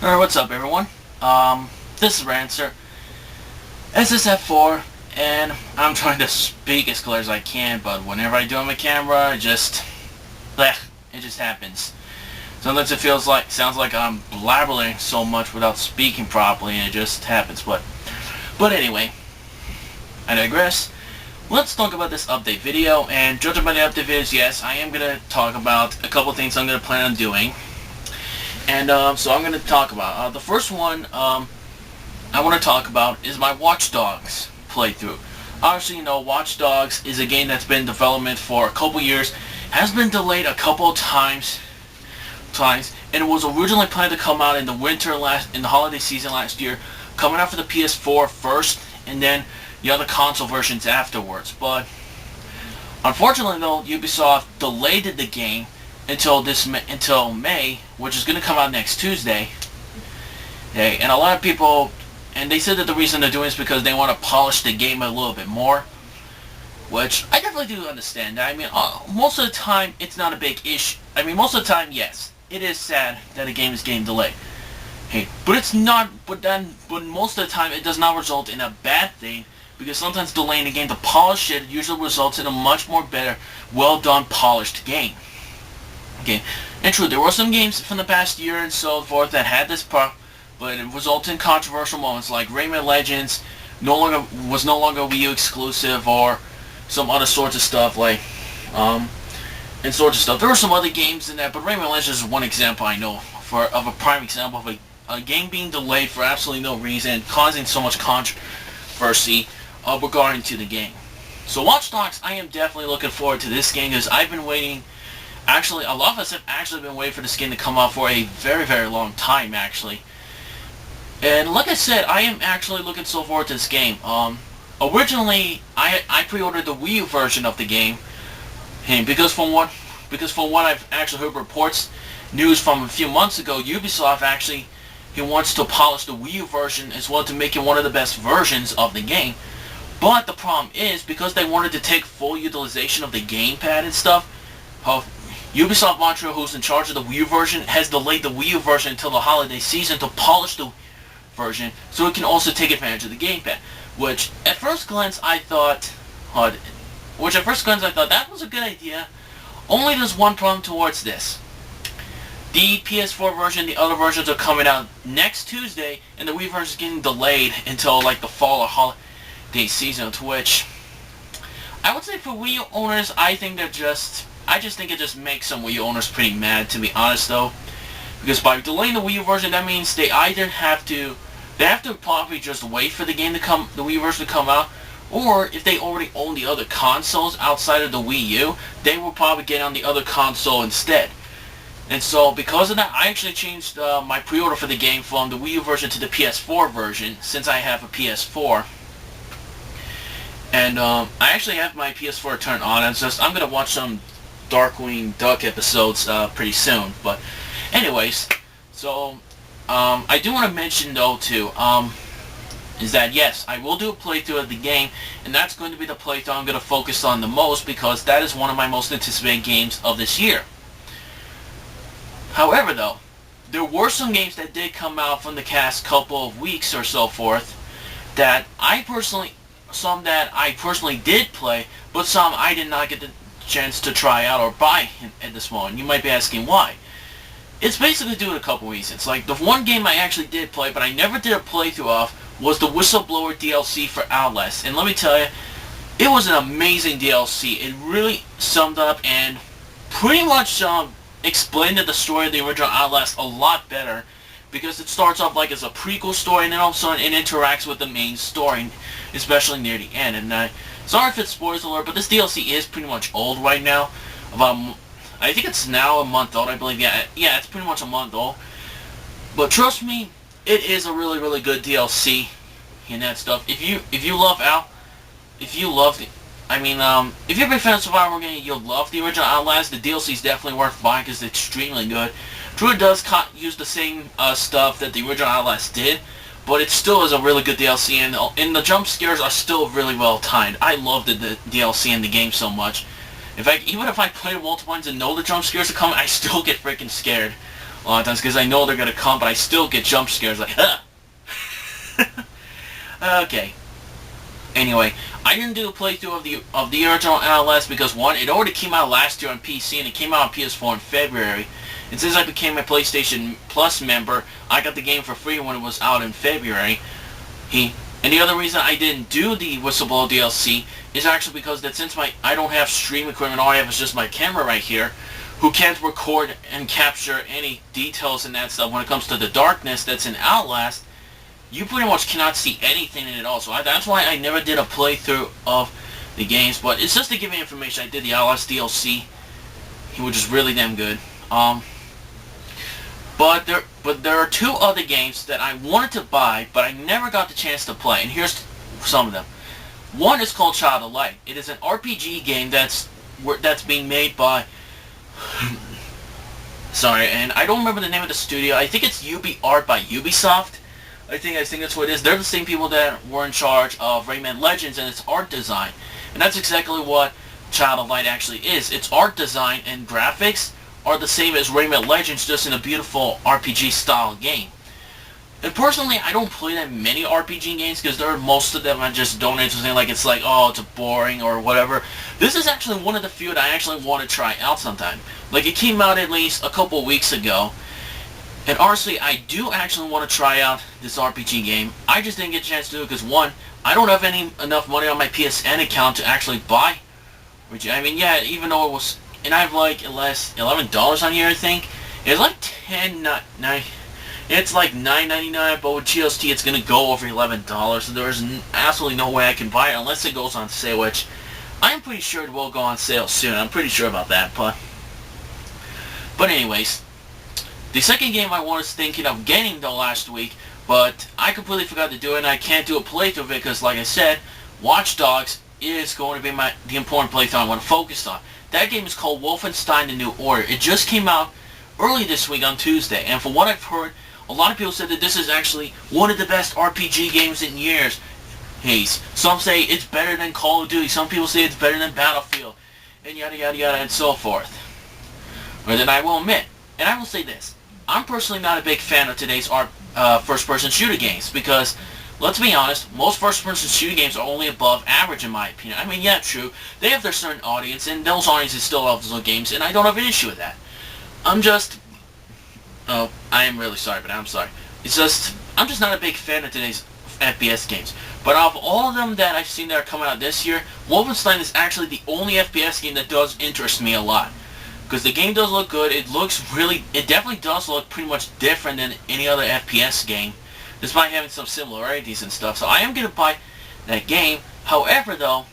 Alright, what's up everyone? This is Rancer, SSF4, and I'm trying to speak as clear as I can, but whenever I do on my camera, it just happens. Sometimes it sounds like I'm blabbering so much without speaking properly, and it just happens, but anyway, I digress. Let's talk about this update video, and judging by the update videos, yes, I am going to talk about a couple things I'm going to plan on doing. And so I'm going to talk about the first one I want to talk about is my Watch Dogs playthrough. Obviously, you know, Watch Dogs is a game that's been in development for a couple years, has been delayed a couple of times, and it was originally planned to come out in the holiday season last year, coming out for the PS4 first, and then the other console versions afterwards. But unfortunately, though, Ubisoft delayed the game until May, which is going to come out next Tuesday. Okay, and a lot of people, and they said that the reason they're doing it is because they want to polish the game a little bit more, which I definitely do understand. I mean, most of the time, it's not a big issue. I mean, most of the time, yes, it is sad that a game is getting delayed. Hey, but it's not. But most of the time, it does not result in a bad thing, because sometimes delaying a game to polish it usually results in a much more better, well done, polished game. Okay, and true, there were some games from the past year and so forth that had this problem, but it resulted in controversial moments like Rayman Legends was no longer Wii U exclusive, or some other sorts of stuff like and sorts of stuff. There were some other games in that, but Rayman Legends is one example I know of a prime example of a game being delayed for absolutely no reason and causing so much controversy regarding to the game. So Watch Dogs, I am definitely looking forward to this game because I've been waiting. Actually, a lot of us have actually been waiting for this game to come out for a very, very long time, actually. And like I said, I am actually looking so forward to this game. Originally, I pre-ordered the Wii U version of the game, and because from what I've actually heard news from a few months ago, Ubisoft actually wants to polish the Wii U version as well to make it one of the best versions of the game. But the problem is, because they wanted to take full utilization of the gamepad and stuff, Ubisoft Montreal, who's in charge of the Wii U version, has delayed the Wii U version until the holiday season to polish the version so it can also take advantage of the gamepad. Which at first glance I thought that was a good idea. Only there's one problem towards this. The PS4 version, the other versions are coming out next Tuesday, and the Wii version is getting delayed until like the fall or holiday season, to which I would say for Wii U owners, I just think it just makes some Wii U owners pretty mad, to be honest, though. Because by delaying the Wii U version, that means they either have to probably just wait for the Wii U version to come out, or if they already own the other consoles outside of the Wii U, they will probably get on the other console instead. And so, because of that, I actually changed my pre-order for the game from the Wii U version to the PS4 version, since I have a PS4. And I actually have my PS4 turned on. I'm gonna watch some Darkwing Duck episodes pretty soon. But anyways, so I do want to mention though too, is that yes, I will do a playthrough of the game, and that's going to be the playthrough I'm going to focus on the most, because that is one of my most anticipated games of this year. However though, there were some games that did come out from the past couple of weeks or so forth that some that I personally did play, but some I did not get the chance to try out or buy at this moment. You might be asking why. It's basically due to a couple reasons. Like, the one game I actually did play, but I never did a playthrough of, was the Whistleblower DLC for Outlast. And let me tell you, it was an amazing DLC. It really summed up and pretty much explained the story of the original Outlast a lot better, because it starts off like as a prequel story, and then all of a sudden it interacts with the main story, especially near the end. And sorry if it's spoilers alert, but this DLC is pretty much old right now. I think it's now a month old, I believe. Yeah, it's pretty much a month old. But trust me, it is a really, really good DLC and that stuff. If you're a big fan of survival game, you'll love the original Outlast. The DLC is definitely worth buying because it's extremely good. True, it does use the same stuff that the original Outlast did, but it still is a really good DLC, and the jump scares are still really well timed. I love the DLC in the game so much. In fact, even if I play it multiple times and know the jump scares are coming, I still get freaking scared. a lot of times because I know they're gonna come, but I still get jump scares like, huh. Okay. Anyway, I didn't do a playthrough of the original LS because one, it already came out last year on PC and it came out on PS4 in February. And since I became a PlayStation Plus member, I got the game for free when it was out in February. And the other reason I didn't do the Whistleblower DLC is actually because that since I don't have stream equipment, all I have is just my camera right here, who can't record and capture any details and that stuff when it comes to the darkness that's in Outlast, you pretty much cannot see anything in it all. So that's why I never did a playthrough of the games. But it's just to give you information. I did the Outlast DLC, which is really damn good. But there are two other games that I wanted to buy, but I never got the chance to play. And here's some of them. One is called Child of Light. It is an RPG game that's being made by sorry, and I don't remember the name of the studio. I think it's Art by Ubisoft. I think that's what it is. They're the same people that were in charge of Rayman Legends and its art design. And that's exactly what Child of Light actually is. Its art design and graphics are the same as Rayman Legends, just in a beautiful RPG style game. And personally, I don't play that many RPG games because most of them I just don't interested in. Like it's like, oh, it's boring or whatever. This is actually one of the few that I actually want to try out sometime. Like it came out at least a couple weeks ago. And honestly, I do actually want to try out this RPG game. I just didn't get a chance to do it because one, I don't have enough money on my PSN account to actually buy. Which I mean, yeah, even though it was, and I have like $11 on here, I think. It's like it's like $9.99, but with GST, it's gonna go over $11. So there's absolutely no way I can buy it unless it goes on sale, which I'm pretty sure it will go on sale soon. I'm pretty sure about that, but anyways. The second game I was thinking of getting though last week, but I completely forgot to do it and I can't do a playthrough of it because like I said, Watch Dogs is going to be the important playthrough I want to focus on. That game is called Wolfenstein: The New Order. It just came out early this week on Tuesday, and from what I've heard, a lot of people said that this is actually one of the best RPG games in years. Hey, some say it's better than Call of Duty, some people say it's better than Battlefield, and yada yada yada and so forth. Or then I will admit, and I will say this, I'm personally not a big fan of today's first-person shooter games because, let's be honest, most first-person shooter games are only above average in my opinion. I mean, yeah, true, they have their certain audience, and those audiences still love those games, and I don't have an issue with that. I am really sorry, but I'm sorry. I'm just not a big fan of today's FPS games. But of all of them that I've seen that are coming out this year, Wolfenstein is actually the only FPS game that does interest me a lot. Because the game does look good, it definitely does look pretty much different than any other FPS game, despite having some similarities and stuff. So I am going to buy that game. However though,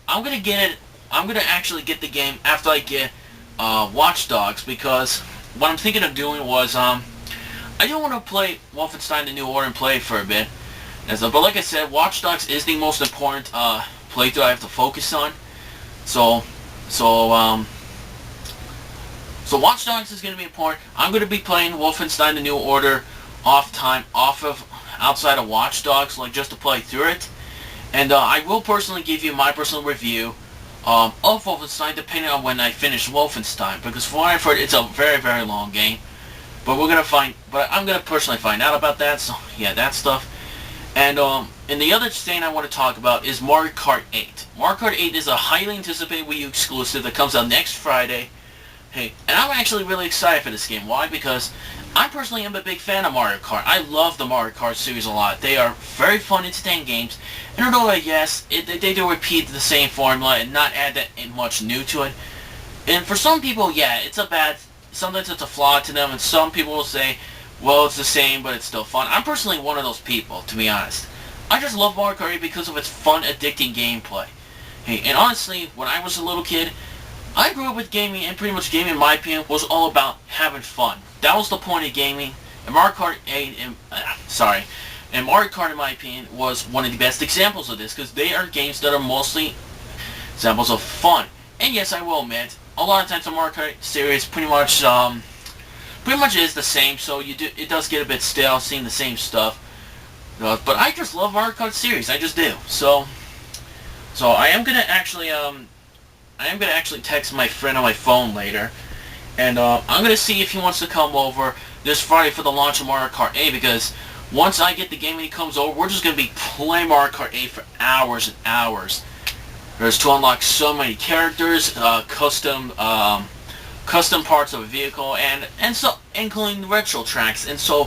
I'm going to actually get the game after I get Watch Dogs, because what I'm thinking of doing was, I do want to play Wolfenstein: The New Order and play it for a bit. But like I said, Watch Dogs is the most important playthrough I have to focus on. So Watch Dogs is going to be important. I'm going to be playing Wolfenstein: The New Order outside of Watch Dogs, like just to play through it. And I will personally give you my personal review of Wolfenstein depending on when I finish Wolfenstein, because from what I've heard, it's a very, very long game. But I'm going to personally find out about that, so yeah, that stuff. And the other thing I want to talk about is Mario Kart 8. Mario Kart 8 is a highly anticipated Wii U exclusive that comes out next Friday. Hey, and I'm actually really excited for this game. Why? Because I personally am a big fan of Mario Kart. I love the Mario Kart series a lot. They are very fun, entertaining games. And although, yes, they do repeat the same formula and not add that much new to it. And for some people, yeah, sometimes it's a flaw to them, and some people will say, well, it's the same, but it's still fun. I'm personally one of those people, to be honest. I just love Mario Kart 8 because of its fun, addicting gameplay. Hey, and honestly, when I was a little kid, I grew up with gaming, and pretty much gaming, in my opinion, was all about having fun. That was the point of gaming. And Mario Kart 8, and Mario Kart, in my opinion, was one of the best examples of this, because they are games that are mostly examples of fun. And yes, I will admit, a lot of times the Mario Kart series pretty much is the same, so it does get a bit stale seeing the same stuff. But I just love Mario Kart series, I just do. So I am gonna actually text my friend on my phone later, and I'm gonna see if he wants to come over this Friday for the launch of Mario Kart 8, because once I get the game and he comes over, we're just going to be playing Mario Kart 8 for hours and hours. There's to unlock so many characters, custom parts of a vehicle, and so including retro tracks and so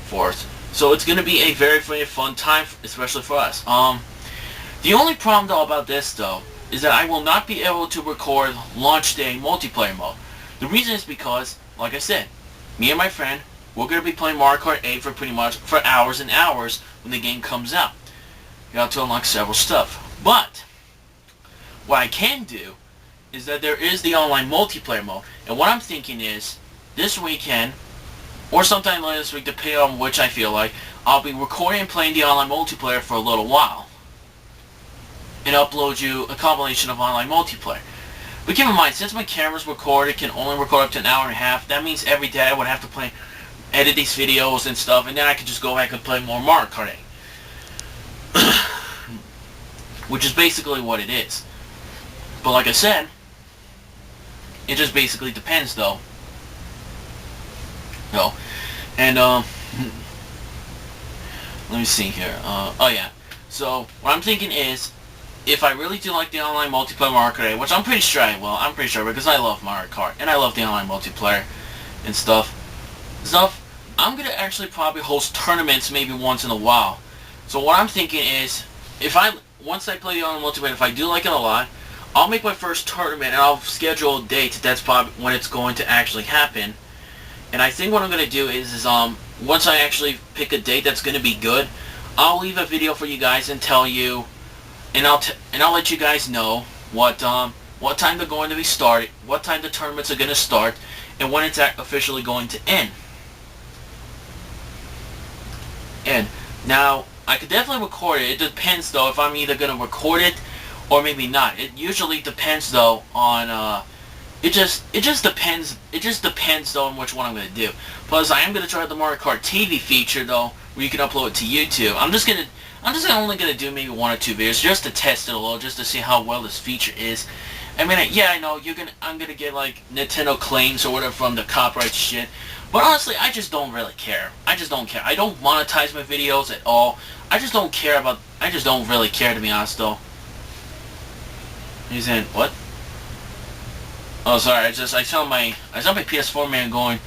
forth. So it's going to be a very, very fun time, especially for us. The only problem though about this though is that I will not be able to record launch day multiplayer mode. The reason is because, like I said, me and my friend, we're going to be playing Mario Kart 8 for pretty much for hours and hours when the game comes out. You have to unlock several stuff. But what I can do is that there is the online multiplayer mode. And what I'm thinking is, this weekend, or sometime later this week, depending on which I feel like, I'll be recording and playing the online multiplayer for a little while. And upload you a compilation of online multiplayer. But keep in mind, since my camera's recorded, it can only record up to an hour and a half, that means every day I would have to edit these videos and stuff, and then I could just go back and play more Mario Kart 8. Which is basically what it is. But like I said, it just basically depends though. And let me see here. Oh yeah. So what I'm thinking is, if I really do like the online multiplayer Mario Kart 8, which I'm pretty sure I will, I'm pretty sure because I love Mario Kart and I love the online multiplayer and stuff, I'm gonna actually probably host tournaments maybe once in a while. So what I'm thinking is, once I play the online multiplayer, if I do like it a lot, I'll make my first tournament and I'll schedule a date. That's probably when it's going to actually happen. And I think what I'm going to do is once I actually pick a date that's going to be good, I'll leave a video for you guys and tell you, and I'll let you guys know what time they're going to be started, what time the tournaments are going to start, and when it's officially going to end. And now I could definitely record it. It depends though if I'm either going to record it or maybe not. It usually depends though on it just depends though on which one I'm gonna do. Plus I am gonna try the Mario Kart TV feature though, where you can upload it to YouTube. I'm just only gonna do maybe 1 or 2 videos just to test it a little, just to see how well this feature is. I mean, yeah, I know I'm gonna get like Nintendo claims or whatever from the copyright shit, but honestly, I just don't really care. I just don't care. I don't monetize my videos at all. I just don't really care, to be honest though. He's in what? Oh, sorry. I saw my PS4 man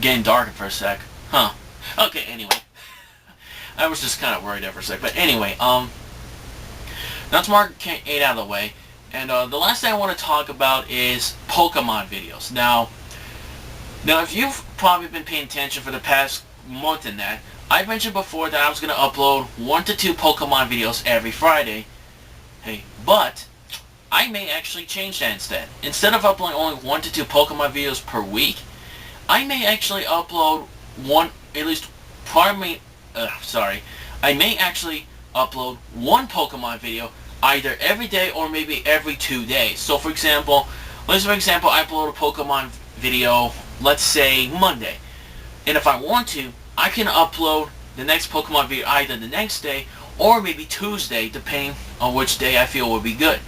getting darker for a sec. Huh. Okay. Anyway, I was just kind of worried there for a sec. But anyway, that's Mario Kart 8 out of the way, and the last thing I want to talk about is Pokemon videos. Now, if you've probably been paying attention for the past month and that, I've mentioned before that I was going to upload 1 to 2 Pokemon videos every Friday. Hey, but I may actually change that instead. Instead of uploading only 1 to 2 Pokemon videos per week, I may actually upload I may actually upload 1 Pokemon video either every day or maybe every 2 days. So for example, I upload a Pokemon video, let's say Monday. And if I want to, I can upload the next Pokemon video either the next day or maybe Tuesday, depending on which day I feel would be good.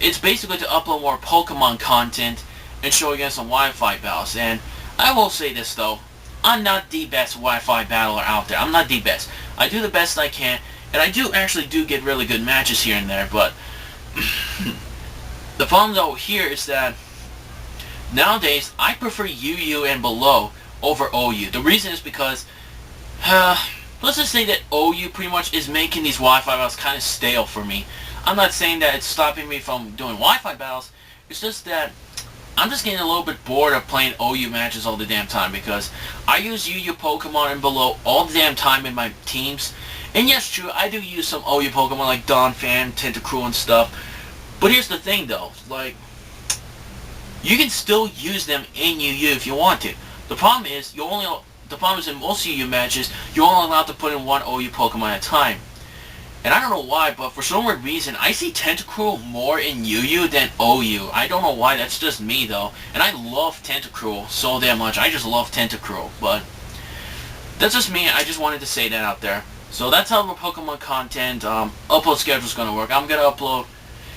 It's basically to upload more Pokemon content and show you guys some Wi-Fi battles. And I will say this though, I'm not the best Wi-Fi battler out there. I'm not the best. I do the best I can, and I do get really good matches here and there, but the problem though here is that nowadays I prefer UU and below over OU. The reason is because let's just say that OU pretty much is making these Wi-Fi battles kind of stale for me. I'm not saying that it's stopping me from doing Wi-Fi battles. It's just that I'm just getting a little bit bored of playing OU matches all the damn time, because I use UU Pokemon and below all the damn time in my teams. And yes, true, I do use some OU Pokemon like Donphan, Tentacruel and stuff. But here's the thing though, like, you can still use them in UU if you want to. The problem is in most UU matches, you're only allowed to put in 1 OU Pokemon at a time. And I don't know why, but for some weird reason, I see Tentacruel more in UU than OU. I don't know why, that's just me though. And I love Tentacruel so damn much. I just love Tentacruel, but that's just me. I just wanted to say that out there. So that's how the Pokemon content upload schedule is going to work. I'm going to upload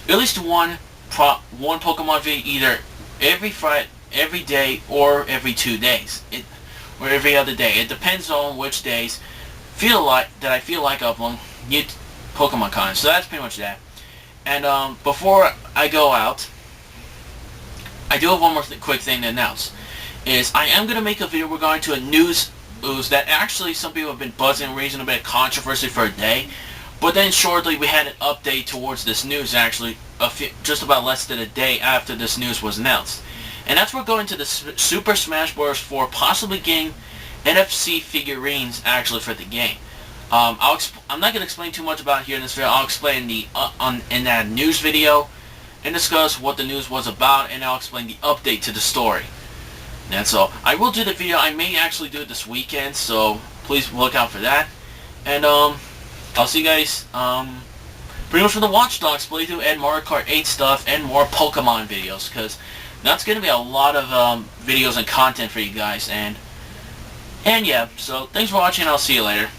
at least one Pokemon video either every Friday, every day, or every 2 days. or every other day. It depends on which days I feel like uploading new Pokemon content. So that's pretty much that. And before I go out, I do have one more quick thing to announce. Is I am going to make a video regarding to a news that actually some people have been buzzing, raising a bit of controversy for a day. But then shortly we had an update towards this news actually just about less than a day after this news was announced. And that's we're going to the Super Smash Bros. 4 possibly getting NFC figurines actually for the game. I'm not going to explain too much about it here in this video. I'll explain in that news video and discuss what the news was about, and I'll explain the update to the story. That's all. I will do the video. I may actually do it this weekend, so please look out for that. And I'll see you guys pretty much for the Watch Dogs playthrough and Mario Kart 8 stuff and more Pokemon videos, because that's going to be a lot of videos and content for you guys. And yeah, so thanks for watching, and I'll see you later.